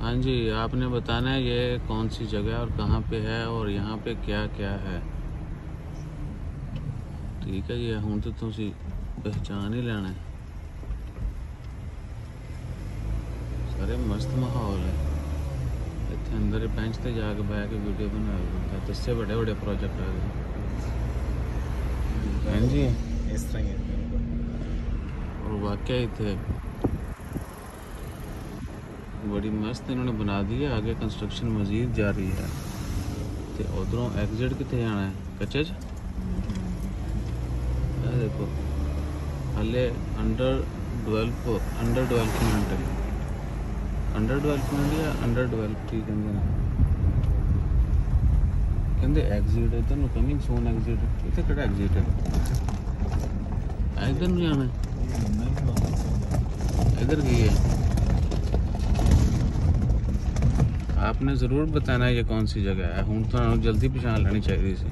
हाँ जी, आपने बताना है ये कौन सी जगह और कहाँ पे है और यहाँ पे क्या क्या है। ठीक है जी, हूँ तो तुसी पहचान ही लेना है। सारे मस्त माहौल है इतने अंदर बेंच ते जाके बह के वीडियो बना बंदा। दस्से बड़े बड़े प्रोजेक्ट आ गए। हाँ जी, इस तरह ही है। और वाकई थे बड़ी मस्त इन्होंने बना दी है। आगे कंस्ट्रक्शन मजीद जारी है। तो उधरों एग्जिट कितने जाना है कच्चे च देखो हले अंडर डेवलपमेंट है। अंडर डेवलपमेंट या अंडर डेवलप ठीक कहते एग्जिट इधर नु कमिंग सून एग्जिट इतने केड़ा एग्जिट है इधर नहीं जाना इधर की है। आपने ज़रूर बताना है ये कौन सी जगह है। हूँ तो जल्दी पहचान लेनी चाहिए सी।